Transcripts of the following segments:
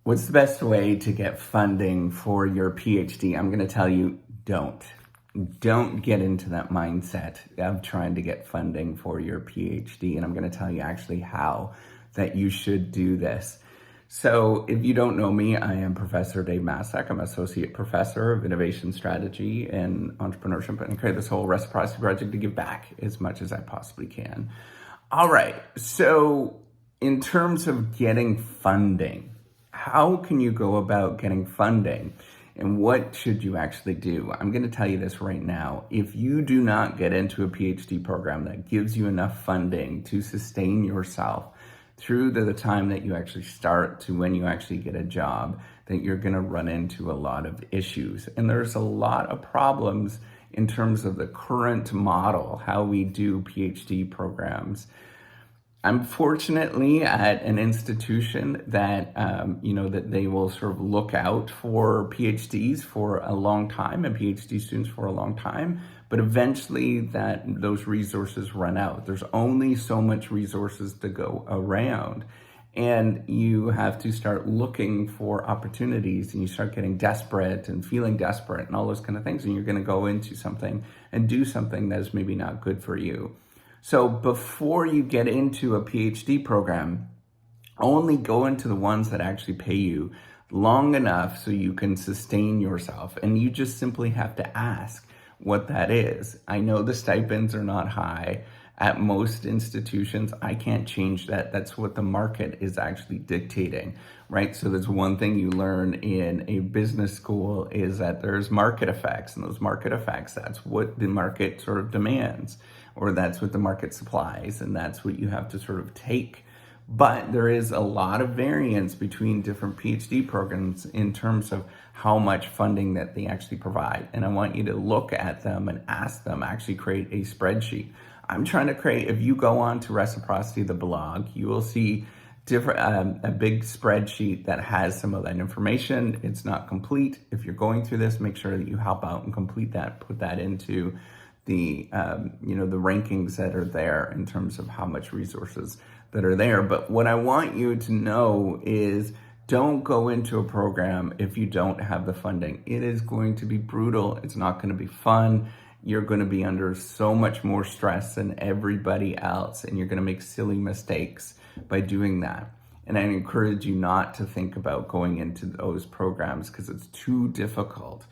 What's the best way to get funding for your PhD? I'm going to tell you, don't. Don't get into that mindset of trying to get funding for your PhD. And I'm going to tell you actually how that you should do this. So if you don't know me, I am Professor Dave Masek. I'm Associate Professor of Innovation Strategy and Entrepreneurship. And I create this whole reciprocity project to give back as much as I possibly can. All right. So in terms of getting funding, how can you go about getting funding? And what should you actually do? I'm going to tell you this right now. If you do not get into a PhD program that gives you enough funding to sustain yourself through to the time that you actually start to when you actually get a job, that you're going to run into a lot of issues. And there's a lot of problems in terms of the current model, how we do PhD programs. I'm fortunately at an institution that, that they will sort of look out for PhDs for a long time and PhD students for a long time, but eventually those resources run out. There's only so much resources to go around, and you have to start looking for opportunities, and you start getting desperate and feeling desperate and all those kind of things, and you're going to go into something and do something that is maybe not good for you. So before you get into a PhD program, only go into the ones that actually pay you long enough so you can sustain yourself. And you just simply have to ask what that is. I know the stipends are not high at most institutions. I can't change that. That's what the market is actually dictating, right? So there's one thing you learn in a business school is that there's market effects, and those market effects, that's what the market sort of demands, or that's what the market supplies, and that's what you have to sort of take. But there is a lot of variance between different PhD programs in terms of how much funding that they actually provide. And I want you to look at them and ask them, actually create a spreadsheet. I'm trying to create, if you go on to Reciprocity, the blog, you will see a big spreadsheet that has some of that information. It's not complete. If you're going through this, make sure that you help out and complete that, put that into the rankings that are there in terms of how much resources that are there. But what I want you to know is don't go into a program if you don't have the funding. It is going to be brutal. It's not going to be fun. You're going to be under so much more stress than everybody else, and you're going to make silly mistakes by doing that. And I encourage you not to think about going into those programs because it's too difficult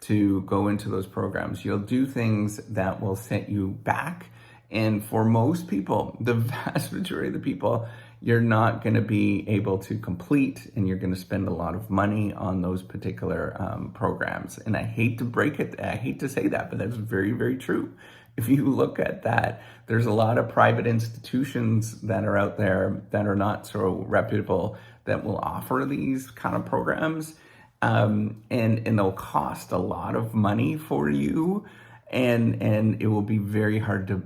to go into those programs. You'll do things that will set you back. And for most people, the vast majority of the people, you're not going to be able to complete, and you're going to spend a lot of money on those particular programs. And I hate to break it. I hate to say that, but that's very, very true. If you look at that, there's a lot of private institutions that are out there that are not so reputable that will offer these kind of programs. And they'll cost a lot of money for you, and it will be very hard to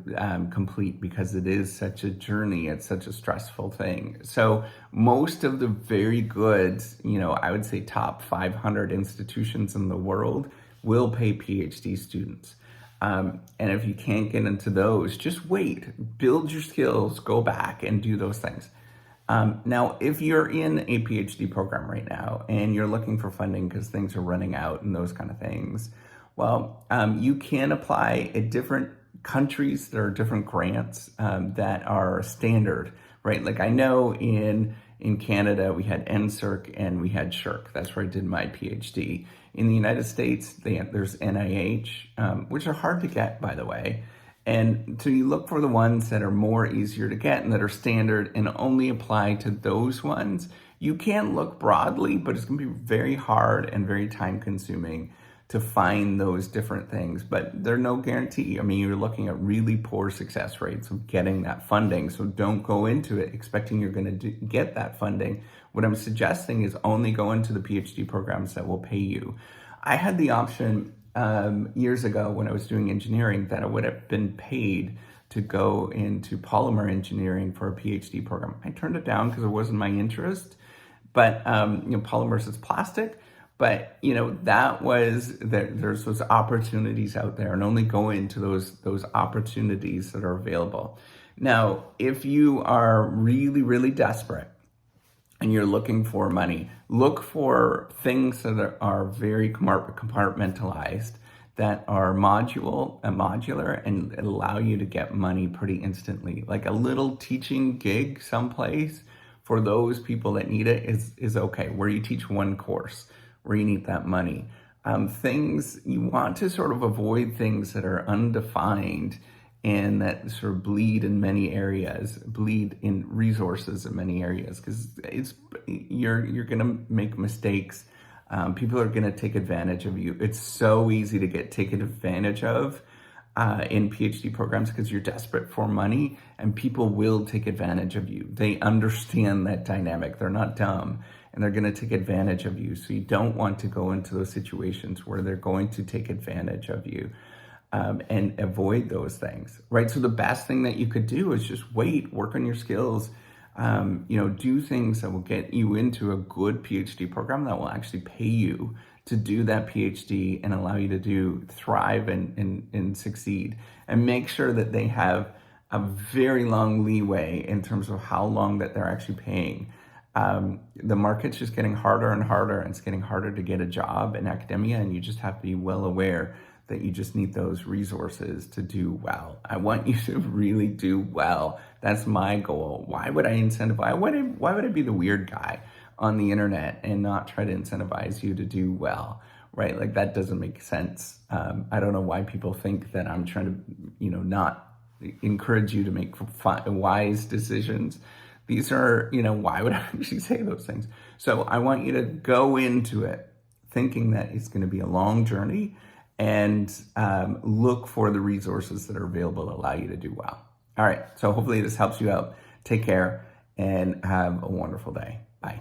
complete because it is such a journey. It's such a stressful thing. So most of the very good, I would say top 500 institutions in the world will pay PhD students. And if you can't get into those, just wait, build your skills, go back and do those things. Now, if you're in a PhD program right now and you're looking for funding because things are running out and those kind of things, well, you can apply at different countries. There are different grants that are standard, right? Like I know in Canada, we had NSERC and we had SHRC. That's where I did my PhD. In the United States, there's NIH, which are hard to get, by the way. And so you look for the ones that are more easier to get and that are standard and only apply to those ones. You can look broadly, but it's going to be very hard and very time consuming to find those different things, but they're no guarantee. I mean, you're looking at really poor success rates of getting that funding. So don't go into it expecting you're going to get that funding. What I'm suggesting is only go into the PhD programs that will pay you. I had the option years ago when I was doing engineering that I would have been paid to go into polymer engineering for a PhD program. I turned it down because it wasn't my interest, but polymers is plastic. But there's those opportunities out there, and only go into those opportunities that are available. Now, if you are really, really desperate and you're looking for money, look for things that are very compartmentalized, that are modular, and allow you to get money pretty instantly. Like a little teaching gig someplace for those people that need it is okay, where you teach one course, where you need that money. Things you want to sort of avoid things that are undefined and that sort of bleed in many areas, bleed in resources in many areas, because you're gonna make mistakes. People are gonna take advantage of you. It's so easy to get taken advantage of in PhD programs because you're desperate for money, and people will take advantage of you. They understand that dynamic. They're not dumb, and they're going to take advantage of you. So you don't want to go into those situations where they're going to take advantage of you, and avoid those things, right? So the best thing that you could do is just wait, work on your skills, do things that will get you into a good PhD program that will actually pay you to do that PhD and allow you to thrive and succeed. And make sure that they have a very long leeway in terms of how long that they're actually paying. The market's just getting harder and harder, and it's getting harder to get a job in academia, and you just have to be well aware that you just need those resources to do well. I want you to really do well. That's my goal. Why would I incentivize? Why would I be the weird guy on the internet and not try to incentivize you to do well, right? Like that doesn't make sense. I don't know why people think that I'm trying to, not encourage you to make wise decisions. These are, why would I actually say those things? So I want you to go into it thinking that it's going to be a long journey, and look for the resources that are available to allow you to do well. All right, so hopefully this helps you out. Take care and have a wonderful day. Bye.